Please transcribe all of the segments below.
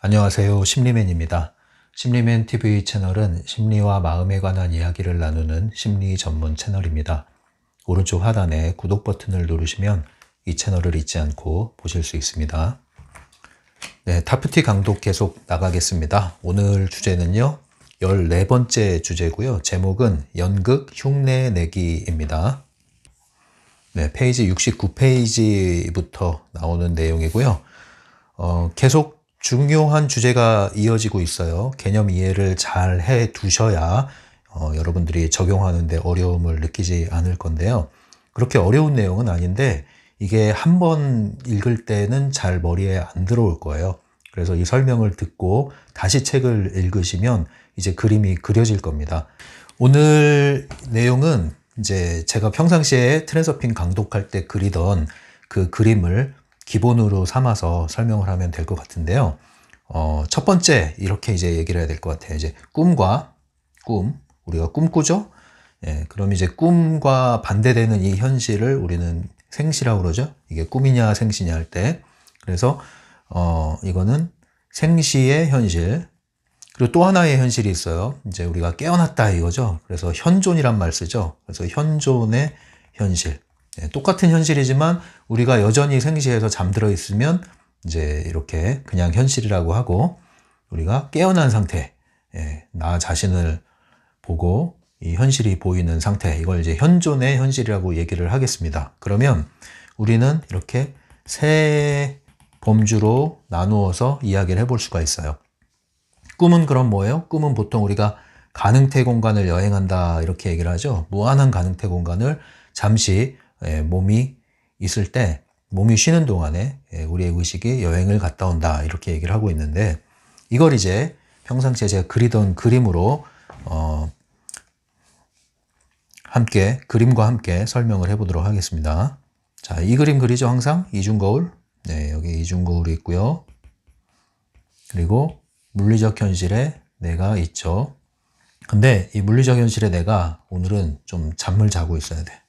안녕하세요. 심리맨입니다. 심리맨 TV 채널은 심리와 마음에 관한 이야기를 나누는 심리 전문 채널입니다. 오른쪽 하단에 구독 버튼을 누르시면 이 채널을 잊지 않고 보실 수 있습니다. 네, 타프티 강독 계속 나가겠습니다. 오늘 주제는요. 14번째 주제고요. 제목은 연극 흉내 내기입니다. 네, 페이지 69페이지부터 나오는 내용이고요. 계속 중요한 주제가 이어지고 있어요. 개념 이해를 잘 해 두셔야 여러분들이 적용하는데 어려움을 느끼지 않을 건데요. 그렇게 어려운 내용은 아닌데 이게 한 번 읽을 때는 잘 머리에 안 들어올 거예요. 그래서 이 설명을 듣고 다시 책을 읽으시면 이제 그림이 그려질 겁니다. 오늘 내용은 이제 제가 평상시에 트랜서핑 강독할 때 그리던 그 그림을 기본으로 삼아서 설명을 하면 될 것 같은데요. 첫 번째, 이렇게 이제 얘기를 해야 될 것 같아요. 이제 꿈과 꿈, 우리가 꿈꾸죠? 예, 그럼 이제 꿈과 반대되는 이 현실을 우리는 생시라고 그러죠? 이게 꿈이냐 생시냐 할 때. 그래서, 이거는 생시의 현실. 그리고 또 하나의 현실이 있어요. 이제 우리가 깨어났다 이거죠. 그래서 현존이란 말 쓰죠. 그래서 현존의 현실. 예, 똑같은 현실이지만 우리가 여전히 생시에서 잠들어 있으면 이제 이렇게 그냥 현실이라고 하고 우리가 깨어난 상태, 예, 나 자신을 보고 이 현실이 보이는 상태, 이걸 이제 현존의 현실이라고 얘기를 하겠습니다. 그러면 우리는 이렇게 세 범주로 나누어서 이야기를 해볼 수가 있어요. 꿈은 그럼 뭐예요? 꿈은 보통 우리가 가능태 공간을 여행한다 이렇게 얘기를 하죠. 무한한 가능태 공간을 잠시 몸이 있을 때 몸이 쉬는 동안에 우리의 의식이 여행을 갔다 온다 이렇게 얘기를 하고 있는데 이걸 이제 평상시에 제가 그리던 그림으로 함께 그림과 함께 설명을 해보도록 하겠습니다. 자, 이 그림 그리죠 항상 이중거울. 네, 여기 이중거울이 있고요. 그리고 물리적 현실에 내가 있죠. 근데 이 물리적 현실에 내가 오늘은 좀 잠을 자고 있어야 돼.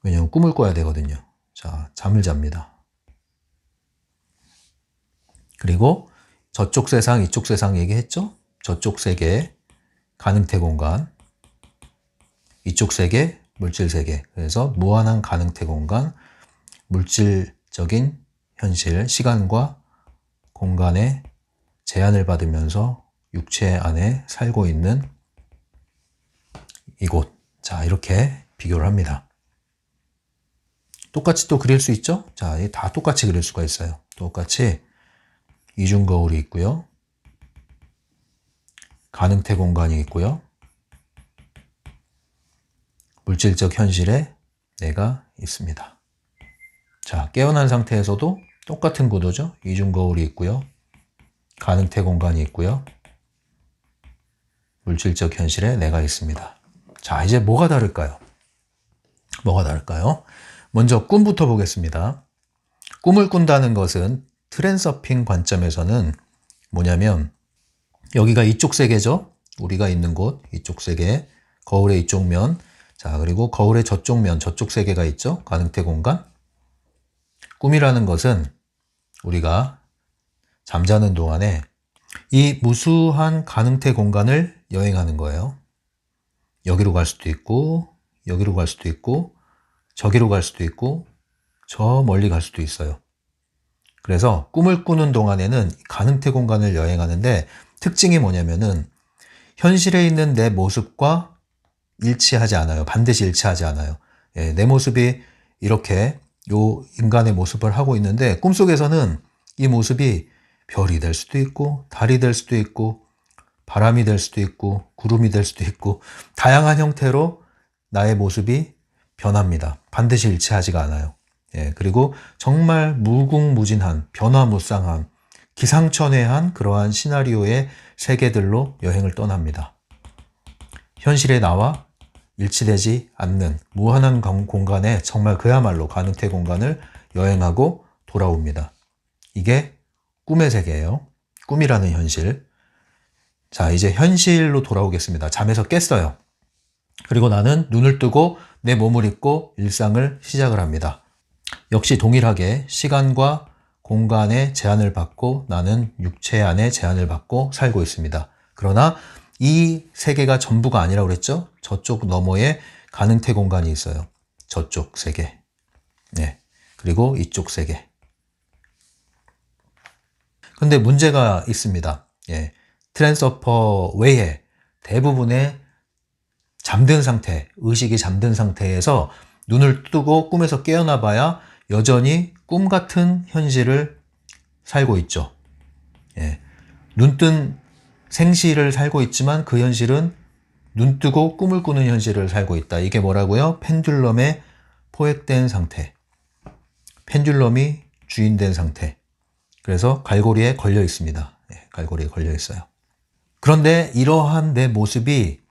왜냐면 꿈을 꿔야 되거든요. 자, 잠을 잡니다. 그리고 저쪽 세상, 이쪽 세상 얘기했죠? 저쪽 세계, 가능태 공간, 이쪽 세계, 물질 세계. 그래서 무한한 가능태 공간, 물질적인 현실, 시간과 공간의 제한을 받으면서 육체 안에 살고 있는 이곳. 자, 이렇게 비교를 합니다. 똑같이 또 그릴 수 있죠? 자, 다 똑같이 그릴 수가 있어요. 똑같이 이중거울이 있고요. 가능태 공간이 있고요. 물질적 현실에 내가 있습니다. 자, 깨어난 상태에서도 똑같은 구도죠. 이중거울이 있고요. 가능태 공간이 있고요. 물질적 현실에 내가 있습니다. 자, 이제 뭐가 다를까요? 뭐가 다를까요? 먼저 꿈부터 보겠습니다. 꿈을 꾼다는 것은 트랜서핑 관점에서는 뭐냐면 여기가 이쪽 세계죠. 우리가 있는 곳, 이쪽 세계, 거울의 이쪽 면. 자, 그리고 거울의 저쪽 면, 저쪽 세계가 있죠. 가능태 공간. 꿈이라는 것은 우리가 잠자는 동안에 이 무수한 가능태 공간을 여행하는 거예요. 여기로 갈 수도 있고, 여기로 갈 수도 있고, 저기로 갈 수도 있고, 저 멀리 갈 수도 있어요. 그래서 꿈을 꾸는 동안에는 가능태 공간을 여행하는데 특징이 뭐냐면은 현실에 있는 내 모습과 일치하지 않아요. 반드시 일치하지 않아요. 예, 내 모습이 이렇게 요 인간의 모습을 하고 있는데 꿈속에서는 이 모습이 별이 될 수도 있고 달이 될 수도 있고 바람이 될 수도 있고 구름이 될 수도 있고 다양한 형태로 나의 모습이 변합니다. 반드시 일치하지가 않아요. 예, 그리고 정말 무궁무진한 변화무쌍한 기상천외한 그러한 시나리오의 세계들로 여행을 떠납니다. 현실의 나와 일치되지 않는 무한한 공간에 정말 그야말로 가능태 공간을 여행하고 돌아옵니다. 이게 꿈의 세계예요. 꿈이라는 현실. 자, 이제 현실로 돌아오겠습니다. 잠에서 깼어요. 그리고 나는 눈을 뜨고 내 몸을 입고 일상을 시작을 합니다. 역시 동일하게 시간과 공간에 제한을 받고 나는 육체 안에 제한을 받고 살고 있습니다. 그러나 이 세계가 전부가 아니라고 그랬죠? 저쪽 너머에 가능태 공간이 있어요. 저쪽 세계. 네. 그리고 이쪽 세계. 근데 문제가 있습니다. 예. 트랜스퍼 외에 대부분의 잠든 상태, 의식이 잠든 상태에서 눈을 뜨고 꿈에서 깨어나 봐야 여전히 꿈 같은 현실을 살고 있죠. 예. 눈뜬 생시를 살고 있지만 그 현실은 눈 뜨고 꿈을 꾸는 현실을 살고 있다. 이게 뭐라고요? 펜듈럼에 포획된 상태. 펜듈럼이 주인된 상태. 그래서 갈고리에 걸려 있습니다. 예, 갈고리에 걸려 있어요. 그런데 이러한 내 모습이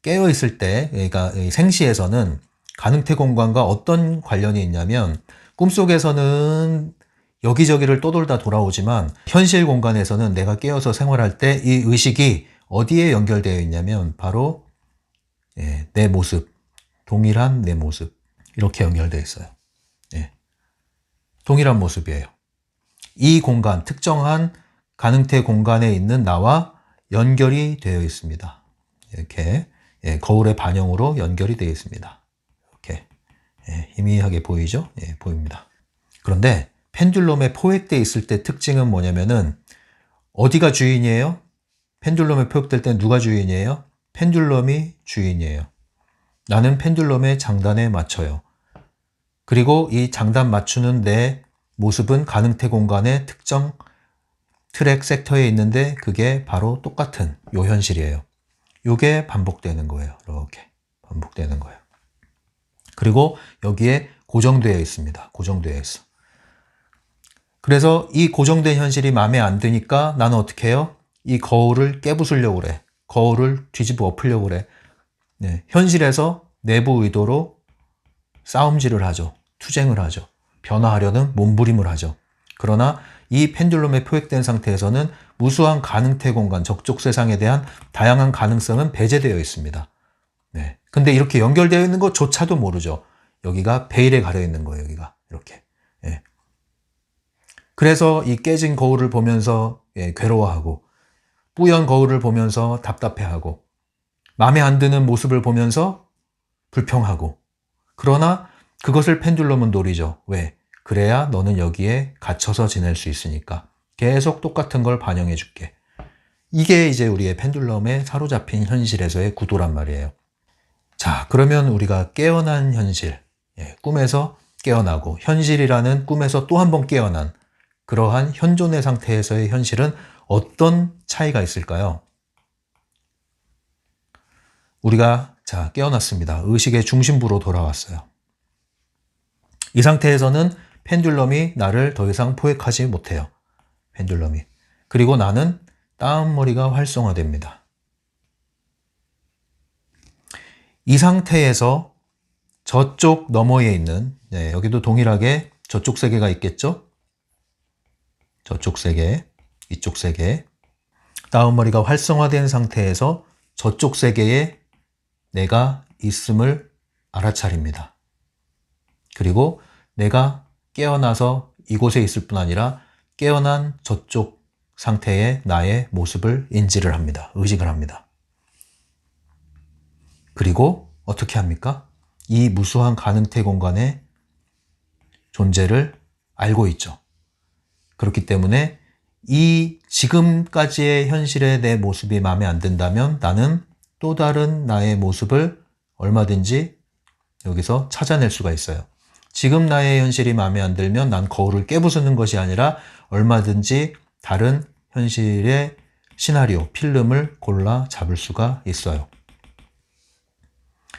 깨어 있을 때, 그러니까 생시에서는 가능태 공간과 어떤 관련이 있냐면 꿈속에서는 여기저기를 떠돌다 돌아오지만 현실 공간에서는 내가 깨어서 생활할 때 이 의식이 어디에 연결되어 있냐면 바로 내 모습, 동일한 내 모습 이렇게 연결되어 있어요. 예. 동일한 모습이에요. 이 공간, 특정한 가능태 공간에 있는 나와 연결이 되어 있습니다. 이렇게 거울의 반영으로 연결이 되어 있습니다. 이렇게 희미하게 보이죠? 예, 보입니다. 그런데 펜듈럼에 포획되어 있을 때 특징은 뭐냐면은 어디가 주인이에요? 펜듈럼에 포획될 때 누가 주인이에요? 펜듈럼이 주인이에요. 나는 펜듈럼의 장단에 맞춰요. 그리고 이 장단 맞추는 내 모습은 가능태 공간의 특정 트랙 섹터에 있는데 그게 바로 똑같은 요 현실이에요. 요게 반복되는 거예요. 이렇게 반복되는 거예요. 그리고 여기에 고정되어 있습니다. 고정되어 있어. 그래서 이 고정된 현실이 마음에 안 드니까 나는 어떻게 해요? 이 거울을 깨부수려고 그래. 거울을 뒤집어 엎으려고 그래. 네, 현실에서 내부 의도로 싸움질을 하죠. 투쟁을 하죠. 변화하려는 몸부림을 하죠. 그러나 이 펜듈럼에 포획된 상태에서는 무수한 가능태 공간, 저쪽 세상에 대한 다양한 가능성은 배제되어 있습니다. 네. 근데 이렇게 연결되어 있는 것조차도 모르죠. 여기가 베일에 가려 있는 거예요. 여기가 이렇게. 예. 그래서 이 깨진 거울을 보면서 괴로워하고 뿌연 거울을 보면서 답답해하고 마음에 안 드는 모습을 보면서 불평하고 그러나 그것을 펜듈럼은 노리죠. 왜? 그래야 너는 여기에 갇혀서 지낼 수 있으니까 계속 똑같은 걸 반영해 줄게. 이게 이제 우리의 펜듈럼에 사로잡힌 현실에서의 구도란 말이에요. 자, 그러면 우리가 깨어난 현실, 꿈에서 깨어나고 현실이라는 꿈에서 또 한 번 깨어난 그러한 현존의 상태에서의 현실은 어떤 차이가 있을까요? 우리가 자 깨어났습니다. 의식의 중심부로 돌아왔어요. 이 상태에서는 펜듈럼이 나를 더 이상 포획하지 못해요. 펜듈럼이. 그리고 나는 다운머리가 활성화됩니다. 이 상태에서 저쪽 너머에 있는 여기도 동일하게 저쪽 세계가 있겠죠? 저쪽 세계, 이쪽 세계. 다운머리가 활성화된 상태에서 저쪽 세계에 내가 있음을 알아차립니다. 그리고 내가 깨어나서 이곳에 있을 뿐 아니라 깨어난 저쪽 상태의 나의 모습을 인지를 합니다. 의식을 합니다. 그리고 어떻게 합니까? 이 무수한 가능태 공간의 존재를 알고 있죠. 그렇기 때문에 이 지금까지의 현실의 내 모습이 마음에 안 든다면 나는 또 다른 나의 모습을 얼마든지 여기서 찾아낼 수가 있어요. 지금 나의 현실이 마음에 안 들면 난 거울을 깨부수는 것이 아니라 얼마든지 다른 현실의 시나리오, 필름을 골라 잡을 수가 있어요.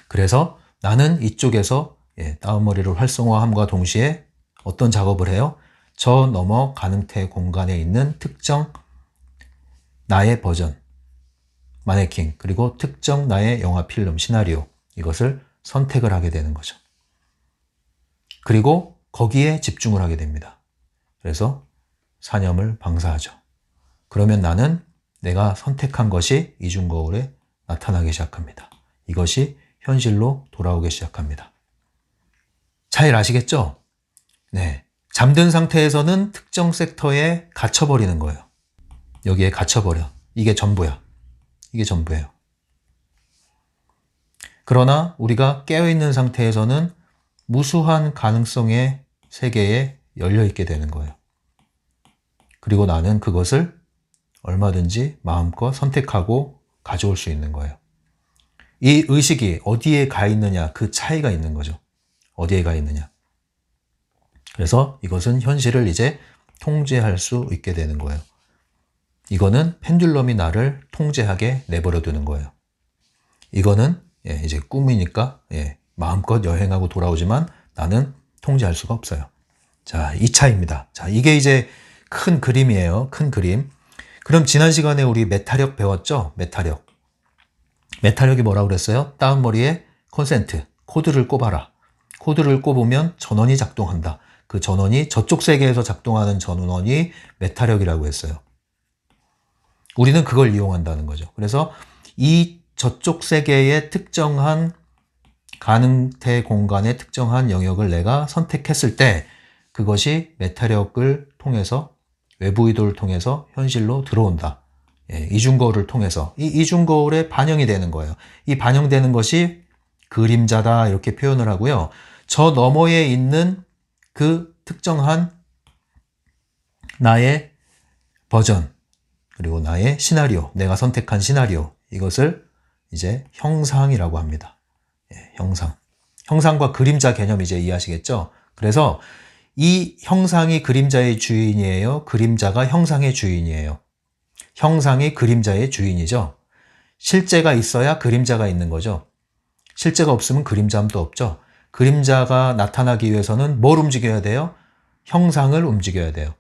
그래서 나는 이쪽에서 다운머리를 활성화함과 동시에 어떤 작업을 해요? 저 너머 가능태 공간에 있는 특정 나의 버전, 마네킹, 그리고 특정 나의 영화 필름, 시나리오 이것을 선택을 하게 되는 거죠. 그리고 거기에 집중을 하게 됩니다. 그래서 사념을 방사하죠. 그러면 나는 내가 선택한 것이 이중거울에 나타나기 시작합니다. 이것이 현실로 돌아오기 시작합니다. 잘 아시겠죠? 네. 잠든 상태에서는 특정 섹터에 갇혀버리는 거예요. 여기에 갇혀버려. 이게 전부야. 이게 전부예요. 그러나 우리가 깨어있는 상태에서는 무수한 가능성의 세계에 열려있게 되는 거예요. 그리고 나는 그것을 얼마든지 마음껏 선택하고 가져올 수 있는 거예요. 이 의식이 어디에 가 있느냐, 그 차이가 있는 거죠. 어디에 가 있느냐. 그래서 이것은 현실을 이제 통제할 수 있게 되는 거예요. 이거는 펜듈럼이 나를 통제하게 내버려 두는 거예요. 이거는 이제 꿈이니까 마음껏 여행하고 돌아오지만 나는 통제할 수가 없어요. 자, 이 차이입니다. 자, 이게 이제 큰 그림이에요. 큰 그림. 그럼 지난 시간에 우리 메타력 배웠죠? 메타력. 메타력이 뭐라고 그랬어요? 다운머리에 컨센트, 코드를 꼽아라. 코드를 꼽으면 전원이 작동한다. 그 전원이 저쪽 세계에서 작동하는 전원이 메타력이라고 했어요. 우리는 그걸 이용한다는 거죠. 그래서 이 저쪽 세계의 특정한 가능태 공간의 특정한 영역을 내가 선택했을 때 그것이 메타력을 통해서 외부 이도를 통해서 현실로 들어온다. 이중거울을 통해서 이 이중거울에 반영이 되는 거예요. 이 반영되는 것이 그림자다 이렇게 표현을 하고요. 저 너머에 있는 그 특정한 나의 버전 그리고 나의 시나리오, 내가 선택한 시나리오 이것을 이제 형상이라고 합니다. 형상. 형상과 그림자 개념 이제 이해하시겠죠? 그래서 이 형상이 그림자의 주인이에요? 그림자가 형상의 주인이에요? 형상이 그림자의 주인이죠? 실제가 있어야 그림자가 있는 거죠? 실제가 없으면 그림자도 없죠? 그림자가 나타나기 위해서는 뭘 움직여야 돼요? 형상을 움직여야 돼요.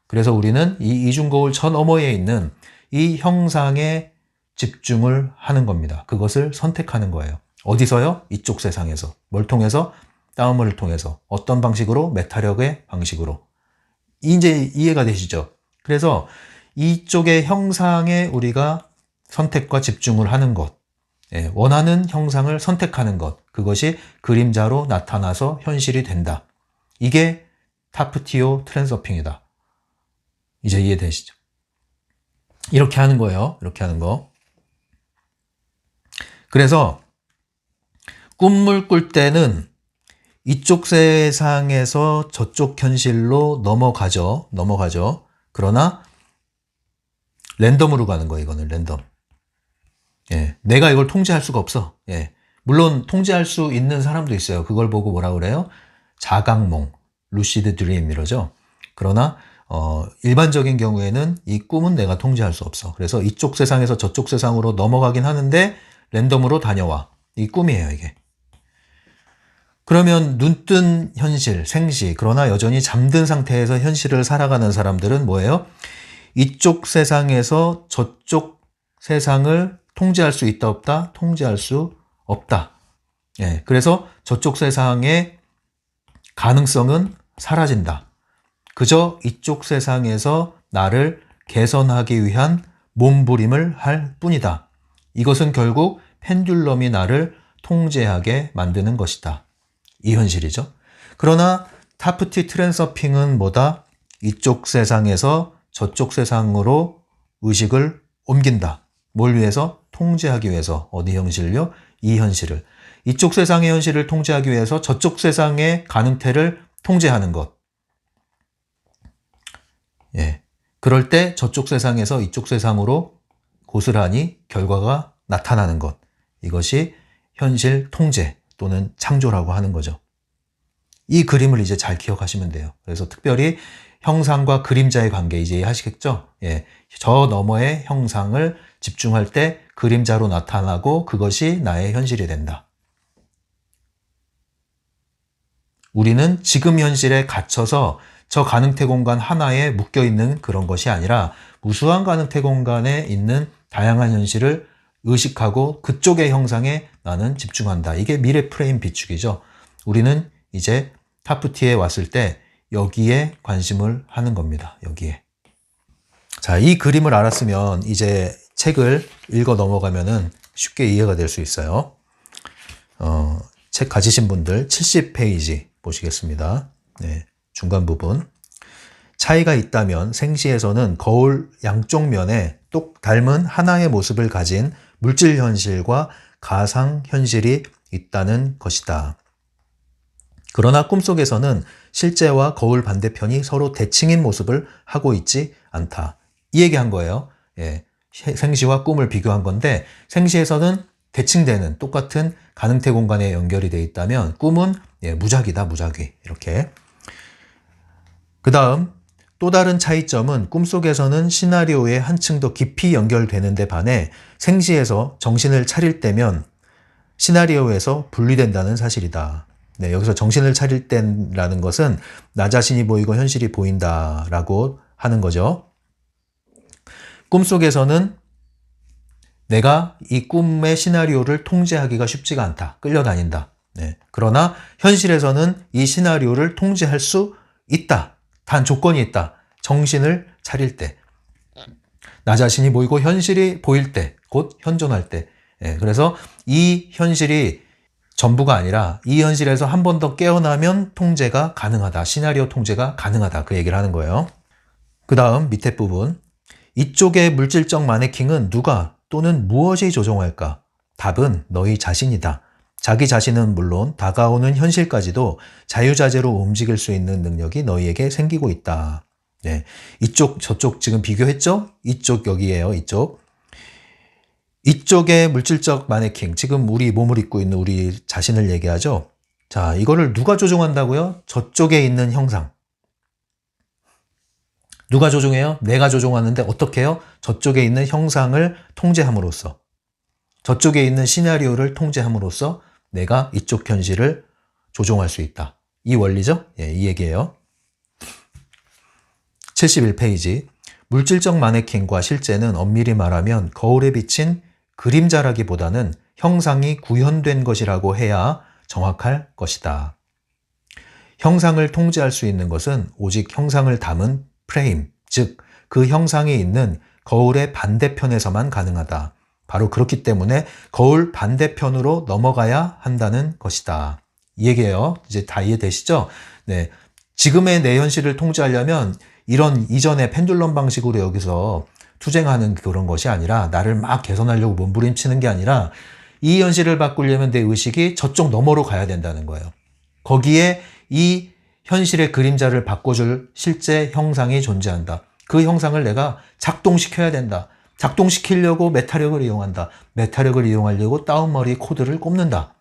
그래서 우리는 이 이중거울 저 너머에 있는 이 형상에 집중을 하는 겁니다. 그것을 선택하는 거예요. 어디서요? 이쪽 세상에서. 뭘 통해서? 다운머리를 통해서. 어떤 방식으로? 메타력의 방식으로. 이제 이해가 되시죠? 그래서 이쪽의 형상에 우리가 선택과 집중을 하는 것. 원하는 형상을 선택하는 것. 그것이 그림자로 나타나서 현실이 된다. 이게 타프티오 트랜서핑이다. 이제 이해되시죠? 이렇게 하는 거예요. 이렇게 하는 거. 그래서 꿈을 꿀 때는 이쪽 세상에서 저쪽 현실로 넘어가죠. 그러나 랜덤으로 가는 거예요. 이거는 랜덤. 내가 이걸 통제할 수가 없어. 물론 통제할 수 있는 사람도 있어요. 그걸 보고 뭐라 그래요? 자각몽, 루시드 드림 이러죠. 그러나 일반적인 경우에는 이 꿈은 내가 통제할 수 없어. 그래서 이쪽 세상에서 저쪽 세상으로 넘어가긴 하는데 랜덤으로 다녀와. 이 꿈이에요, 이게. 그러면 눈뜬 현실, 생시, 그러나 여전히 잠든 상태에서 현실을 살아가는 사람들은 뭐예요? 이쪽 세상에서 저쪽 세상을 통제할 수 있다, 없다? 통제할 수 없다. 그래서 저쪽 세상의 가능성은 사라진다. 그저 이쪽 세상에서 나를 개선하기 위한 몸부림을 할 뿐이다. 이것은 결국 펜듈럼이 나를 통제하게 만드는 것이다. 이 현실이죠. 그러나 타프티 트랜서핑은 뭐다? 이쪽 세상에서 저쪽 세상으로 의식을 옮긴다. 뭘 위해서? 통제하기 위해서. 어디 현실요? 이 현실을. 이쪽 세상의 현실을 통제하기 위해서 저쪽 세상의 가능태를 통제하는 것. 그럴 때 저쪽 세상에서 이쪽 세상으로 고스란히 결과가 나타나는 것. 이것이 현실 통제 또는 창조라고 하는 거죠. 이 그림을 이제 잘 기억하시면 돼요. 그래서 특별히 형상과 그림자의 관계 이제 이해하시겠죠? 저 너머의 형상을 집중할 때 그림자로 나타나고 그것이 나의 현실이 된다. 우리는 지금 현실에 갇혀서 저 가능태 공간 하나에 묶여있는 그런 것이 아니라 무수한 가능태 공간에 있는 다양한 현실을 의식하고 그쪽의 형상에 나는 집중한다. 이게 미래 프레임 비축이죠. 우리는 이제 타프티에 왔을 때 여기에 관심을 하는 겁니다. 여기에. 자, 이 그림을 알았으면 이제 책을 읽어 넘어가면은 쉽게 이해가 될 수 있어요. 책 가지신 분들 70페이지 보시겠습니다. 중간 부분. 차이가 있다면 생시에서는 거울 양쪽 면에 똑 닮은 하나의 모습을 가진 물질 현실과 가상 현실이 있다는 것이다. 그러나 꿈속에서는 실제와 거울 반대편이 서로 대칭인 모습을 하고 있지 않다. 이 얘기한 거예요. 예, 생시와 꿈을 비교한 건데 생시에서는 대칭되는 똑같은 가능태 공간에 연결이 되어 있다면 꿈은 무작위다, 무작위. 이렇게. 그 다음 또 다른 차이점은 꿈속에서는 시나리오에 한층 더 깊이 연결되는 데 반해 생시에서 정신을 차릴 때면 시나리오에서 분리된다는 사실이다. 네, 여기서 정신을 차릴 때라는 것은 나 자신이 보이고 현실이 보인다라고 하는 거죠. 꿈속에서는 내가 이 꿈의 시나리오를 통제하기가 쉽지가 않다. 끌려다닌다. 네. 그러나 현실에서는 이 시나리오를 통제할 수 있다. 단 조건이 있다. 정신을 차릴 때. 나 자신이 보이고 현실이 보일 때. 곧 현존할 때. 네. 그래서 이 현실이 전부가 아니라 이 현실에서 한 번 더 깨어나면 통제가 가능하다. 시나리오 통제가 가능하다. 그 얘기를 하는 거예요. 그 다음 밑에 부분. 이쪽의 물질적 마네킹은 누가 또는 무엇이 조종할까? 답은 너희 자신이다. 자기 자신은 물론 다가오는 현실까지도 자유자재로 움직일 수 있는 능력이 너희에게 생기고 있다. 네. 이쪽, 저쪽 지금 비교했죠? 이쪽 여기에요. 이쪽. 이쪽의 물질적 마네킹, 지금 우리 몸을 입고 있는 우리 자신을 얘기하죠. 자, 이거를 누가 조종한다고요? 저쪽에 있는 형상. 누가 조종해요? 내가 조종하는데 어떻게 해요? 저쪽에 있는 형상을 통제함으로써, 저쪽에 있는 시나리오를 통제함으로써 내가 이쪽 현실을 조종할 수 있다. 이 원리죠? 예, 이 얘기예요. 71페이지. 물질적 마네킹과 실제는 엄밀히 말하면 거울에 비친 그림자라기보다는 형상이 구현된 것이라고 해야 정확할 것이다. 형상을 통제할 수 있는 것은 오직 형상을 담은 프레임, 즉 그 형상이 있는 거울의 반대편에서만 가능하다. 바로 그렇기 때문에 거울 반대편으로 넘어가야 한다는 것이다. 이 얘기예요. 이제 다 이해되시죠? 네. 지금의 내 현실을 통제하려면 이런 이전의 펜듈럼 방식으로 여기서 투쟁하는 그런 것이 아니라 나를 막 개선하려고 몸부림치는 게 아니라 이 현실을 바꾸려면 내 의식이 저쪽 너머로 가야 된다는 거예요. 거기에 이 현실의 그림자를 바꿔줄 실제 형상이 존재한다. 그 형상을 내가 작동시켜야 된다. 작동시키려고 메타력을 이용한다. 메타력을 이용하려고 다운머리 코드를 꼽는다.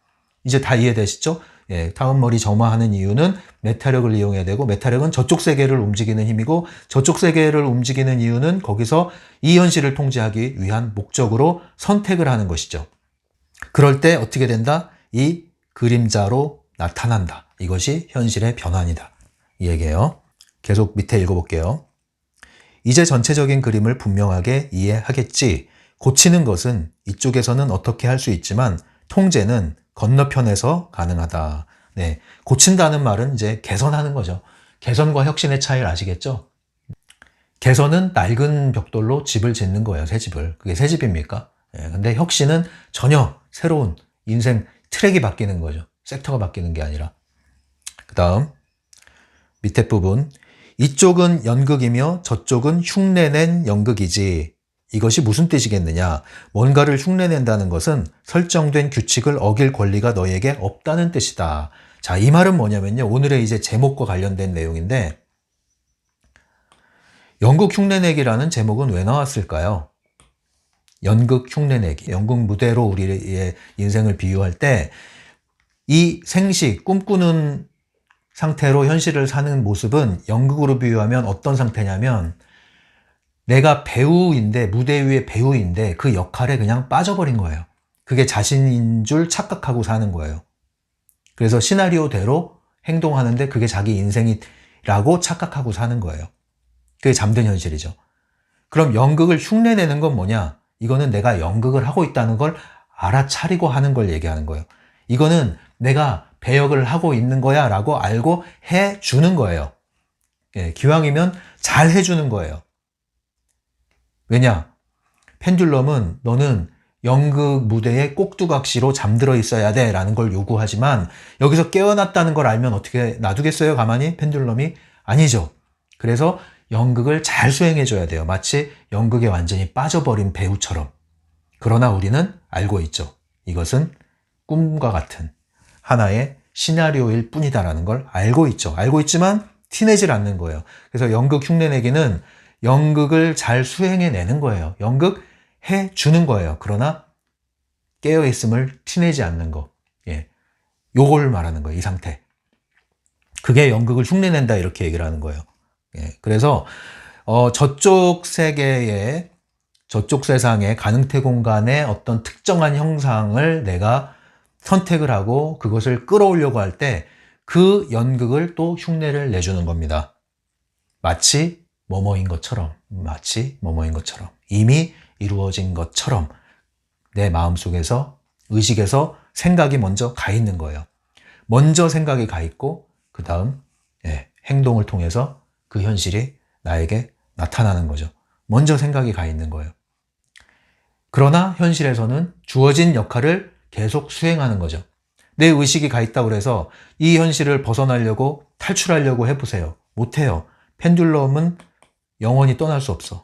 이제 다 이해되시죠? 예, 다운머리 점화하는 이유는 메타력을 이용해야 되고 메타력은 저쪽 세계를 움직이는 힘이고 저쪽 세계를 움직이는 이유는 거기서 이 현실을 통제하기 위한 목적으로 선택을 하는 것이죠. 그럴 때 어떻게 된다? 이 그림자로 나타난다. 이것이 현실의 변환이다. 이 얘기예요. 계속 밑에 읽어볼게요. 이제 전체적인 그림을 분명하게 이해하겠지. 고치는 것은 이쪽에서는 어떻게 할 수 있지만 통제는 건너편에서 가능하다. 네, 고친다는 말은 이제 개선하는 거죠. 개선과 혁신의 차이를 아시겠죠? 개선은 낡은 벽돌로 집을 짓는 거예요. 새 집을. 그게 새 집입니까? 네, 근데 혁신은 전혀 새로운 인생 트랙이 바뀌는 거죠. 섹터가 바뀌는 게 아니라. 그 다음 밑에 부분. 이쪽은 연극이며 저쪽은 흉내낸 연극이지. 이것이 무슨 뜻이겠느냐? 뭔가를 흉내낸다는 것은 설정된 규칙을 어길 권리가 너에게 없다는 뜻이다. 자, 이 말은 뭐냐면요. 오늘의 이제 제목과 관련된 내용인데 연극 흉내내기라는 제목은 왜 나왔을까요? 연극 흉내내기. 연극 무대로 우리의 인생을 비유할 때 이 생시, 꿈꾸는 상태로 현실을 사는 모습은 연극으로 비유하면 어떤 상태냐면 내가 배우인데, 무대 위의 배우인데 그 역할에 그냥 빠져버린 거예요. 그게 자신인 줄 착각하고 사는 거예요. 그래서 시나리오대로 행동하는데 그게 자기 인생이라고 착각하고 사는 거예요. 그게 잠든 현실이죠. 그럼 연극을 흉내내는 건 뭐냐? 이거는 내가 연극을 하고 있다는 걸 알아차리고 하는 걸 얘기하는 거예요. 이거는 내가 배역을 하고 있는 거야 라고 알고 해주는 거예요. 예, 기왕이면 잘 해주는 거예요. 왜냐? 펜듈럼은 너는 연극 무대에 꼭두각시로 잠들어 있어야 돼 라는 걸 요구하지만 여기서 깨어났다는 걸 알면 어떻게 놔두겠어요? 가만히? 펜듈럼이? 아니죠. 그래서 연극을 잘 수행해줘야 돼요. 마치 연극에 완전히 빠져버린 배우처럼. 그러나 우리는 알고 있죠. 이것은 꿈과 같은 하나의 시나리오일 뿐이다라는 걸 알고 있죠. 알고 있지만 티내질 않는 거예요. 그래서 연극 흉내내기는 연극을 잘 수행해내는 거예요. 연극 해주는 거예요. 그러나 깨어있음을 티내지 않는 거. 예. 요걸 말하는 거예요. 이 상태. 그게 연극을 흉내낸다 이렇게 얘기를 하는 거예요. 예. 그래서 저쪽 세계의 저쪽 세상의 가능태 공간의 어떤 특정한 형상을 내가 선택을 하고 그것을 끌어오려고 할 때 그 연극을 또 흉내를 내주는 겁니다. 마치 뭐뭐인 것처럼, 마치 뭐뭐인 것처럼, 이미 이루어진 것처럼 내 마음속에서, 의식에서 생각이 먼저 가 있는 거예요. 먼저 생각이 가 있고 그 다음 행동을 통해서 그 현실이 나에게 나타나는 거죠. 먼저 생각이 가 있는 거예요. 그러나 현실에서는 주어진 역할을 계속 수행하는 거죠. 내 의식이 가 있다고 해서 이 현실을 벗어나려고 탈출하려고 해보세요. 못해요. 펜듈럼은 영원히 떠날 수 없어.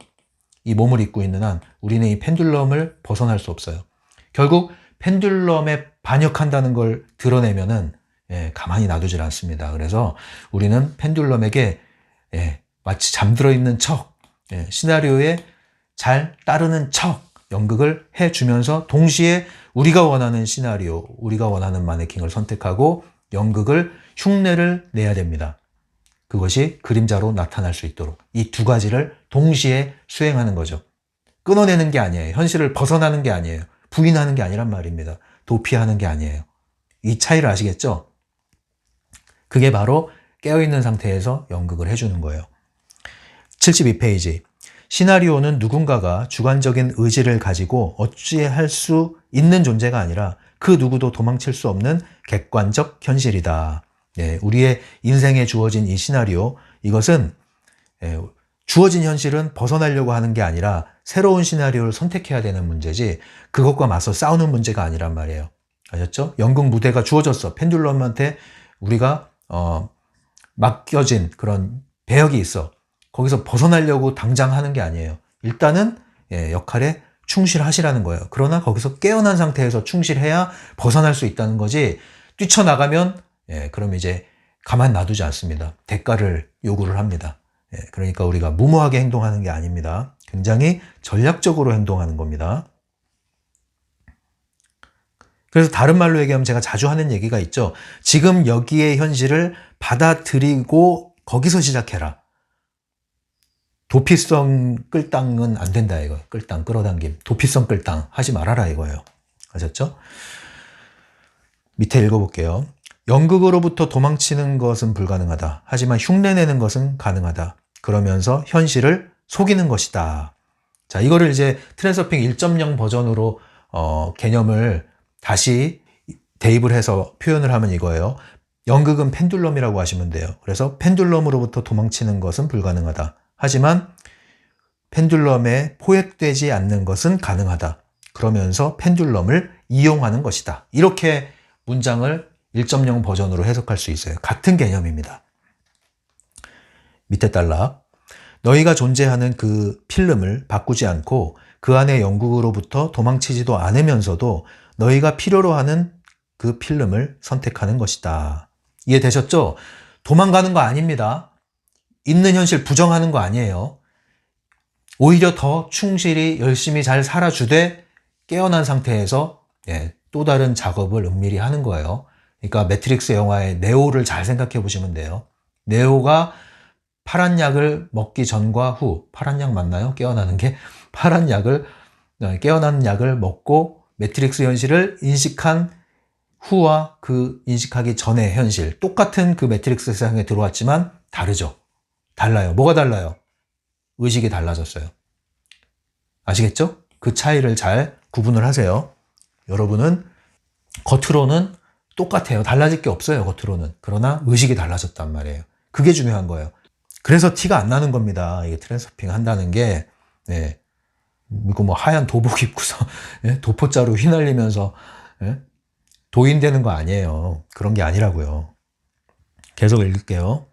이 몸을 입고 있는 한 우리는 이 펜듈럼을 벗어날 수 없어요. 결국 펜듈럼에 반역한다는 걸 드러내면은 가만히 놔두질 않습니다. 그래서 우리는 펜듈럼에게 마치 잠들어 있는 척, 시나리오에 잘 따르는 척 연극을 해주면서 동시에 우리가 원하는 시나리오, 우리가 원하는 마네킹을 선택하고 연극을 흉내를 내야 됩니다. 그것이 그림자로 나타날 수 있도록 이 두 가지를 동시에 수행하는 거죠. 끊어내는 게 아니에요. 현실을 벗어나는 게 아니에요. 부인하는 게 아니란 말입니다. 도피하는 게 아니에요. 이 차이를 아시겠죠? 그게 바로 깨어있는 상태에서 연극을 해주는 거예요. 72페이지. 시나리오는 누군가가 주관적인 의지를 가지고 어찌할 수 있는 존재가 아니라 그 누구도 도망칠 수 없는 객관적 현실이다. 우리의 인생에 주어진 이 시나리오, 이것은 주어진 현실은 벗어나려고 하는 게 아니라 새로운 시나리오를 선택해야 되는 문제지 그것과 맞서 싸우는 문제가 아니란 말이에요. 아셨죠? 연극 무대가 주어졌어. 펜듈럼한테 우리가 맡겨진 그런 배역이 있어. 거기서 벗어나려고 당장 하는 게 아니에요. 일단은 역할에 충실하시라는 거예요. 그러나 거기서 깨어난 상태에서 충실해야 벗어날 수 있다는 거지 뛰쳐나가면 그럼 이제 가만 놔두지 않습니다. 대가를 요구를 합니다. 그러니까 우리가 무모하게 행동하는 게 아닙니다. 굉장히 전략적으로 행동하는 겁니다. 그래서 다른 말로 얘기하면 제가 자주 하는 얘기가 있죠. 지금 여기의 현실을 받아들이고 거기서 시작해라. 도피성 끌당은 안 된다 이거. 끌당, 끌어당김. 도피성 끌당 하지 말아라 이거예요. 아셨죠? 밑에 읽어볼게요. 연극으로부터 도망치는 것은 불가능하다. 하지만 흉내내는 것은 가능하다. 그러면서 현실을 속이는 것이다. 자, 이거를 이제 트랜서핑 1.0 버전으로 개념을 다시 대입을 해서 표현을 하면 이거예요. 연극은 펜듈럼이라고 하시면 돼요. 그래서 펜듈럼으로부터 도망치는 것은 불가능하다. 하지만 펜듈럼에 포획되지 않는 것은 가능하다. 그러면서 펜듈럼을 이용하는 것이다. 이렇게 문장을 1.0 버전으로 해석할 수 있어요. 같은 개념입니다. 밑에 딸락. 너희가 존재하는 그 필름을 바꾸지 않고 그 안의 연극으로부터 도망치지도 않으면서도 너희가 필요로 하는 그 필름을 선택하는 것이다. 이해되셨죠? 도망가는 거 아닙니다. 있는 현실 부정하는 거 아니에요. 오히려 더 충실히 열심히 잘 살아주되 깨어난 상태에서 또 다른 작업을 은밀히 하는 거예요. 그러니까 매트릭스 영화의 네오를 잘 생각해 보시면 돼요. 네오가 파란 약을 먹기 전과 후, 파란 약 맞나요? 깨어나는 게 파란 약을 깨어나는 약을 먹고 매트릭스 현실을 인식한 후와 그 인식하기 전의 현실, 똑같은 그 매트릭스 세상에 들어왔지만 다르죠. 달라요. 뭐가 달라요? 의식이 달라졌어요. 아시겠죠? 그 차이를 잘 구분을 하세요. 여러분은 겉으로는 똑같아요. 달라질 게 없어요. 겉으로는. 그러나 의식이 달라졌단 말이에요. 그게 중요한 거예요. 그래서 티가 안 나는 겁니다. 이게 트랜서핑 한다는 게 이거 뭐 하얀 도복 입고서 도포자로 휘날리면서 도인되는 거 아니에요. 그런 게 아니라고요. 계속 읽을게요.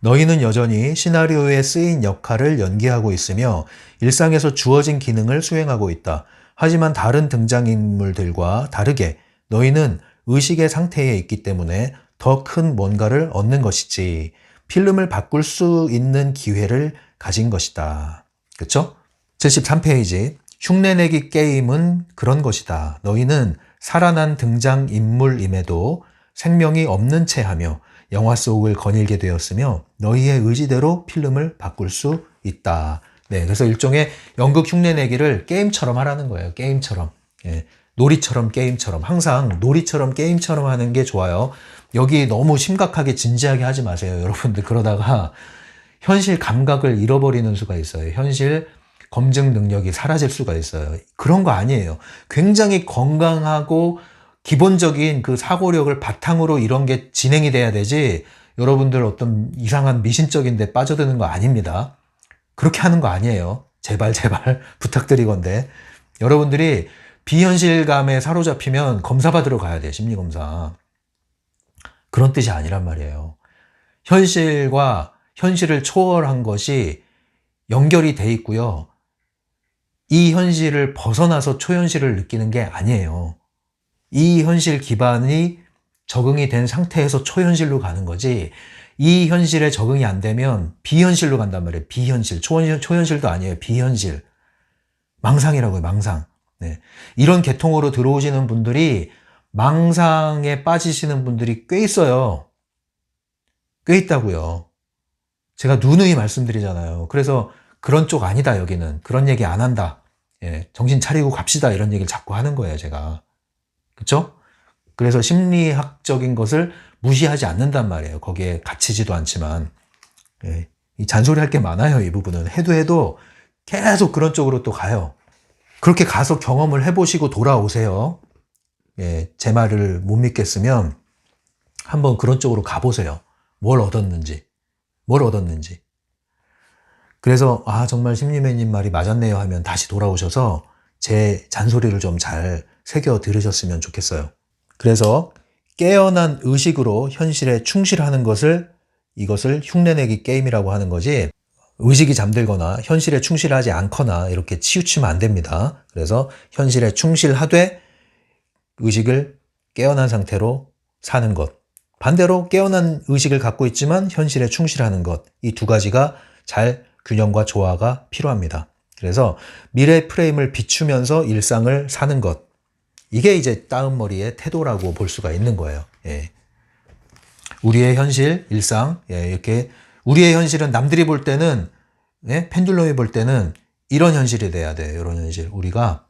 너희는 여전히 시나리오에 쓰인 역할을 연기하고 있으며 일상에서 주어진 기능을 수행하고 있다. 하지만 다른 등장인물들과 다르게 너희는 의식의 상태에 있기 때문에 더 큰 뭔가를 얻는 것이지 필름을 바꿀 수 있는 기회를 가진 것이다. 그쵸? 73페이지. 흉내내기 게임은 그런 것이다. 너희는 살아난 등장인물임에도 생명이 없는 채 하며 영화 속을 거닐게 되었으며 너희의 의지대로 필름을 바꿀 수 있다. 네, 그래서 일종의 연극 흉내내기를 게임처럼 하라는 거예요. 게임처럼. 예, 놀이처럼 게임처럼. 항상 놀이처럼 게임처럼 하는 게 좋아요. 여기 너무 심각하게 진지하게 하지 마세요. 여러분들 그러다가 현실 감각을 잃어버리는 수가 있어요. 현실 검증 능력이 사라질 수가 있어요. 그런 거 아니에요. 굉장히 건강하고 기본적인 그 사고력을 바탕으로 이런 게 진행이 돼야 되지 여러분들 어떤 이상한 미신적인 데 빠져드는 거 아닙니다. 그렇게 하는 거 아니에요. 제발 부탁드리건데 여러분들이 비현실감에 사로잡히면 검사 받으러 가야 돼요. 심리검사. 그런 뜻이 아니란 말이에요. 현실과 현실을 초월한 것이 연결이 돼 있고요. 이 현실을 벗어나서 초현실을 느끼는 게 아니에요. 이 현실 기반이 적응이 된 상태에서 초현실로 가는 거지 이 현실에 적응이 안 되면 비현실로 간단 말이에요. 비현실. 초현실도 아니에요. 비현실. 망상이라고요. 망상. 네. 이런 계통으로 들어오시는 분들이 망상에 빠지시는 분들이 꽤 있어요. 꽤 있다고요. 제가 누누이 말씀드리잖아요. 그래서 그런 쪽 아니다 여기는. 그런 얘기 안 한다. 예, 정신 차리고 갑시다 이런 얘기를 자꾸 하는 거예요 제가. 그쵸? 그래서 심리학적인 것을 무시하지 않는단 말이에요. 거기에 갇히지도 않지만. 예, 이 잔소리 할 게 많아요. 이 부분은. 해도 계속 그런 쪽으로 또 가요. 그렇게 가서 경험을 해보시고 돌아오세요. 예, 제 말을 못 믿겠으면 한번 그런 쪽으로 가보세요. 뭘 얻었는지. 그래서 정말 심리매님 말이 맞았네요 하면 다시 돌아오셔서 제 잔소리를 좀 잘 새겨 들으셨으면 좋겠어요. 그래서 깨어난 의식으로 현실에 충실하는 이것을 흉내내기 게임이라고 하는 거지 의식이 잠들거나 현실에 충실하지 않거나 이렇게 치우치면 안 됩니다. 그래서 현실에 충실하되 의식을 깨어난 상태로 사는 것. 반대로 깨어난 의식을 갖고 있지만 현실에 충실하는 것. 이 두 가지가 잘 균형과 조화가 필요합니다. 그래서 미래 프레임을 비추면서 일상을 사는 것. 이게 이제 따은머리의 태도라고 볼 수가 있는 거예요. 예. 우리의 현실, 일상, 예, 이렇게 우리의 현실은 남들이 볼 때는 예? 펜듈럼이 볼 때는 이런 현실이 돼야 돼요. 이런 현실. 우리가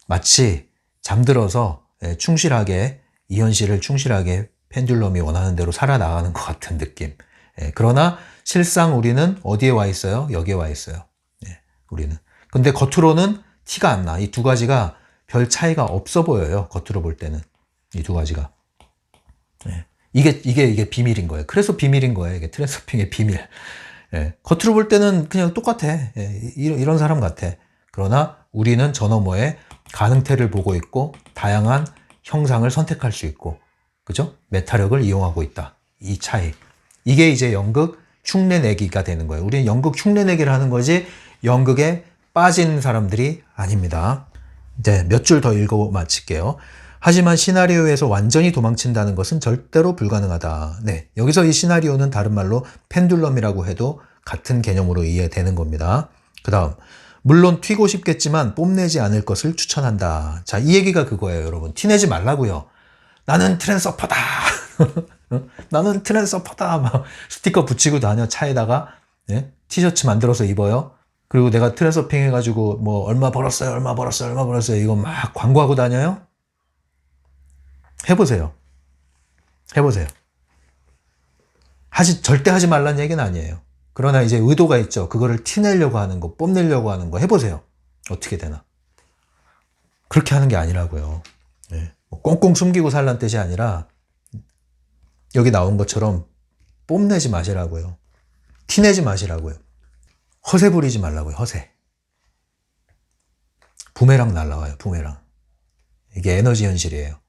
마치 잠들어서 예, 충실하게 이 현실을 충실하게 펜듈럼이 원하는 대로 살아나가는 것 같은 느낌. 예, 그러나 실상 우리는 어디에 와 있어요? 여기에 와 있어요. 예, 우리는. 근데 겉으로는 티가 안 나. 이 두 가지가 별 차이가 없어 보여요. 겉으로 볼 때는. 이 두 가지가. 예, 이게 비밀인 거예요. 그래서 비밀인 거예요. 이게 트랜스서핑의 비밀. 예, 겉으로 볼 때는 그냥 똑같아. 예, 이런 사람 같아. 그러나 우리는 저 너머에 가능태를 보고 있고 다양한 형상을 선택할 수 있고 그죠? 메타력을 이용하고 있다. 이 차이. 이게 이제 연극 흉내내기가 되는 거예요. 우리는 연극 흉내내기를 하는 거지 연극에 빠진 사람들이 아닙니다. 이제 몇 줄 더 읽어 마칠게요. 하지만 시나리오에서 완전히 도망친다는 것은 절대로 불가능하다. 네, 여기서 이 시나리오는 다른 말로 펜듈럼이라고 해도 같은 개념으로 이해되는 겁니다. 그 다음 물론 튀고 싶겠지만 뽐내지 않을 것을 추천한다. 자, 이 얘기가 그거예요, 여러분. 티내지 말라고요. 나는 트랜서퍼다. 나는 트랜서퍼다. 막 스티커 붙이고 다녀 차에다가 네? 티셔츠 만들어서 입어요. 그리고 내가 트랜서핑 해가지고 뭐 얼마 벌었어요, 얼마 벌었어요 이거 막 광고하고 다녀요. 해보세요. 절대 하지 말라는 얘기는 아니에요. 그러나 이제 의도가 있죠. 그거를 티내려고 하는 거, 뽐내려고 하는 거 해보세요. 어떻게 되나. 그렇게 하는 게 아니라고요. 네. 꽁꽁 숨기고 살란 뜻이 아니라 여기 나온 것처럼 뽐내지 마시라고요. 티내지 마시라고요. 허세 부리지 말라고요. 허세. 부메랑 날라와요. 부메랑. 이게 에너지 현실이에요.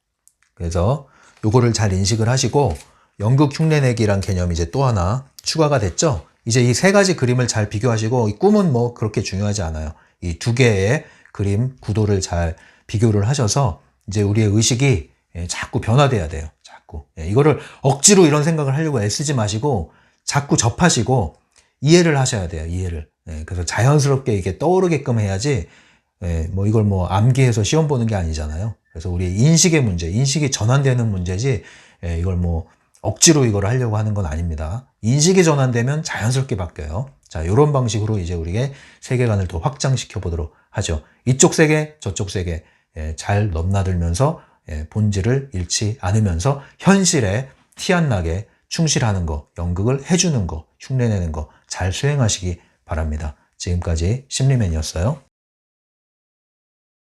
그래서 요거를 잘 인식을 하시고 연극 흉내내기란 개념이 이제 또 하나 추가가 됐죠. 이제 이 세 가지 그림을 잘 비교하시고, 이 꿈은 뭐 그렇게 중요하지 않아요. 이 두 개의 그림 구도를 잘 비교를 하셔서 이제 우리의 의식이 자꾸 변화돼야 돼요. 자꾸. 이거를 억지로 이런 생각을 하려고 애쓰지 마시고 자꾸 접하시고 이해를 하셔야 돼요. 이해를. 그래서 자연스럽게 이게 떠오르게끔 해야지, 뭐 이걸 뭐 암기해서 시험 보는 게 아니잖아요. 그래서 우리 인식의 문제, 인식이 전환되는 문제지, 이걸 뭐 억지로 이걸 하려고 하는 건 아닙니다. 인식이 전환되면 자연스럽게 바뀌어요. 자, 이런 방식으로 이제 우리의 세계관을 더 확장시켜 보도록 하죠. 이쪽 세계, 저쪽 세계 잘 넘나들면서 본질을 잃지 않으면서 현실에 티 안 나게 충실하는 거, 연극을 해주는 거, 흉내내는 거 잘 수행하시기 바랍니다. 지금까지 심리맨이었어요.